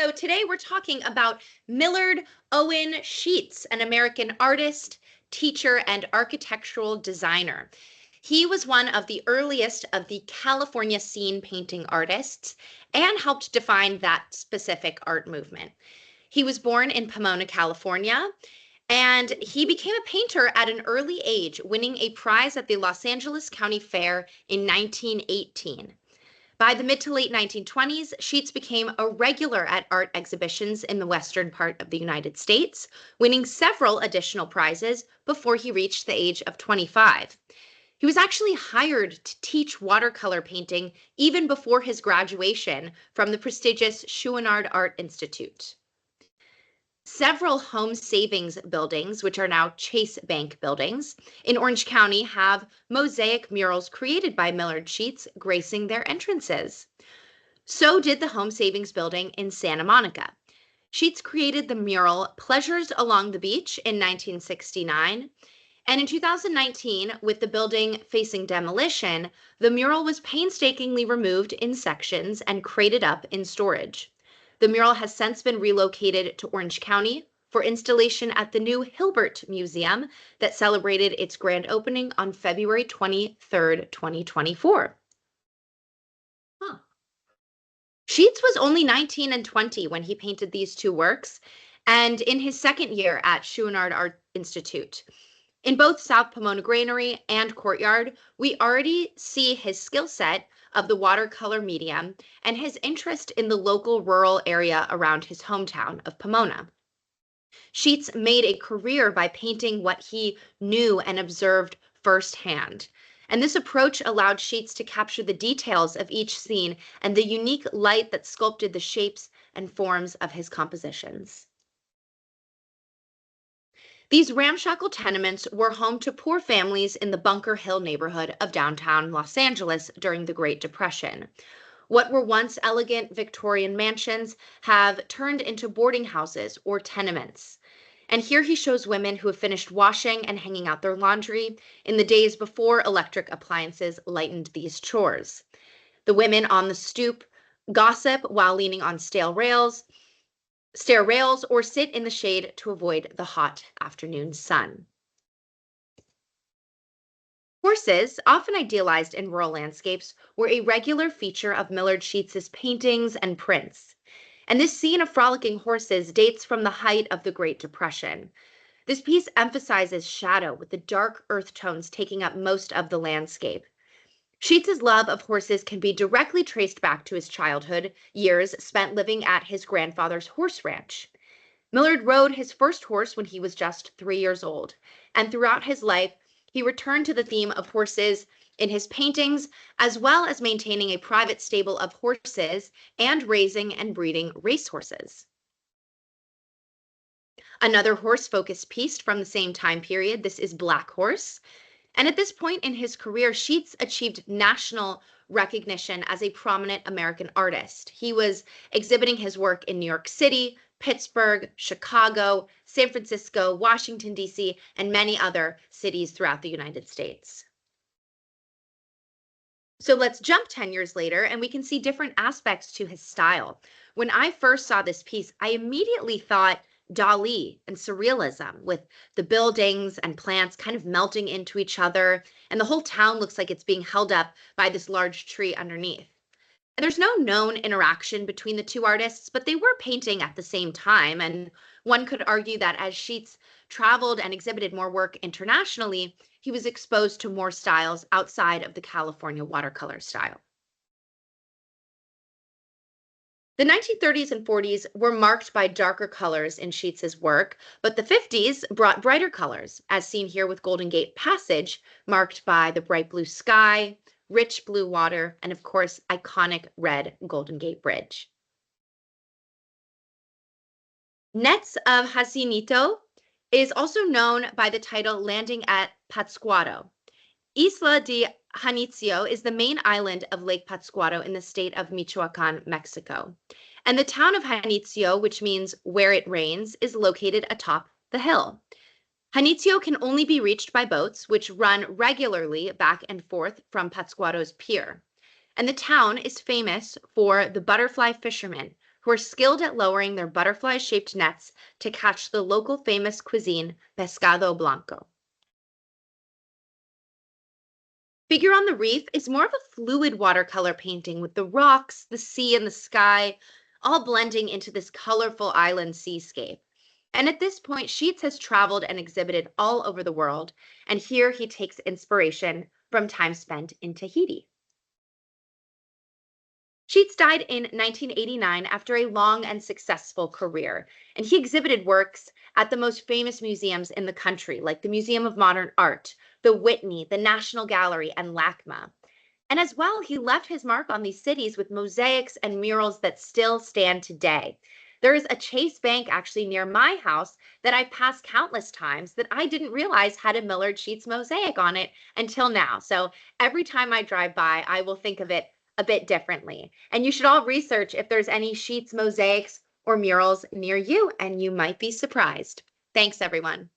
So today we're talking about Millard Owen Sheets, an American artist, teacher, and architectural designer. He was one of the earliest of the California scene painting artists and helped define that specific art movement. He was born in Pomona, California, and he became a painter at an early age, winning a prize at the Los Angeles County Fair in 1918. By the mid to late 1920s, Sheets became a regular at art exhibitions in the western part of the United States, winning several additional prizes before he reached the age of 25. He was actually hired to teach watercolor painting even before his graduation from the prestigious Chouinard Art Institute. Several home savings buildings, which are now Chase Bank buildings, in Orange County have mosaic murals created by Millard Sheets gracing their entrances. So did the home savings building in Santa Monica. Sheets created the mural Pleasures Along the Beach in 1969, and in 2019, with the building facing demolition, the mural was painstakingly removed in sections and crated up in storage. The mural has since been relocated to Orange County for installation at the new Hilbert Museum that celebrated its grand opening on February 23rd, 2024. Sheets was only 19 and 20 when he painted these two works, and in his second year at Chouinard Art Institute. In both South Pomona Granary and Courtyard, we already see his skill set of the watercolor medium and his interest in the local rural area around his hometown of Pomona. Sheets made a career by painting what he knew and observed firsthand. And this approach allowed Sheets to capture the details of each scene and the unique light that sculpted the shapes and forms of his compositions. These ramshackle tenements were home to poor families in the Bunker Hill neighborhood of downtown Los Angeles during the Great Depression. What were once elegant Victorian mansions have turned into boarding houses or tenements. And here he shows women who have finished washing and hanging out their laundry in the days before electric appliances lightened these chores. The women on the stoop gossip while leaning on stair rails, or sit in the shade to avoid the hot afternoon sun. Horses, often idealized in rural landscapes, were a regular feature of Millard Sheets's paintings and prints. And this scene of frolicking horses dates from the height of the Great Depression. This piece emphasizes shadow, with the dark earth tones taking up most of the landscape. Sheets's love of horses can be directly traced back to his childhood years spent living at his grandfather's horse ranch. Millard rode his first horse when he was just 3 years old, and throughout his life, he returned to the theme of horses in his paintings, as well as maintaining a private stable of horses and raising and breeding racehorses. Another horse-focused piece from the same time period, this is Black Horse. And at this point in his career, Sheets achieved national recognition as a prominent American artist. He was exhibiting his work in New York City, Pittsburgh, Chicago, San Francisco, Washington, D.C., and many other cities throughout the United States. So let's jump 10 years later, and we can see different aspects to his style. When I first saw this piece, I immediately thought Dali and surrealism, with the buildings and plants kind of melting into each other, and the whole town looks like it's being held up by this large tree underneath. And there's no known interaction between the two artists, but they were painting at the same time, and one could argue that as Sheets traveled and exhibited more work internationally, he was exposed to more styles outside of the California watercolor style. The 1930s and 40s were marked by darker colors in Sheets's work, but the 50s brought brighter colors, as seen here with Golden Gate Passage, marked by the bright blue sky, rich blue water, and of course, iconic red Golden Gate Bridge. Nets of Jacinito is also known by the title Landing at Pátzcuaro. Isla de Janitzio is the main island of Lake Pátzcuaro in the state of Michoacán, Mexico. And the town of Janitzio, which means where it rains, is located atop the hill. Janitzio can only be reached by boats, which run regularly back and forth from Pátzcuaro's pier. And the town is famous for the butterfly fishermen who are skilled at lowering their butterfly-shaped nets to catch the local famous cuisine, pescado blanco. Figure on the Reef is more of a fluid watercolor painting with the rocks, the sea, and the sky all blending into this colorful island seascape. And at this point, Sheets has traveled and exhibited all over the world, and here he takes inspiration from time spent in Tahiti. Sheets died in 1989 after a long and successful career, and he exhibited works at the most famous museums in the country, like the Museum of Modern Art, the Whitney, the National Gallery, and LACMA. And as well, he left his mark on these cities with mosaics and murals that still stand today. There is a Chase Bank actually near my house that I've passed countless times that I didn't realize had a Millard Sheets mosaic on it until now. So every time I drive by, I will think of it a bit differently. And you should all research if there's any Sheets mosaics or murals near you, and you might be surprised. Thanks, everyone.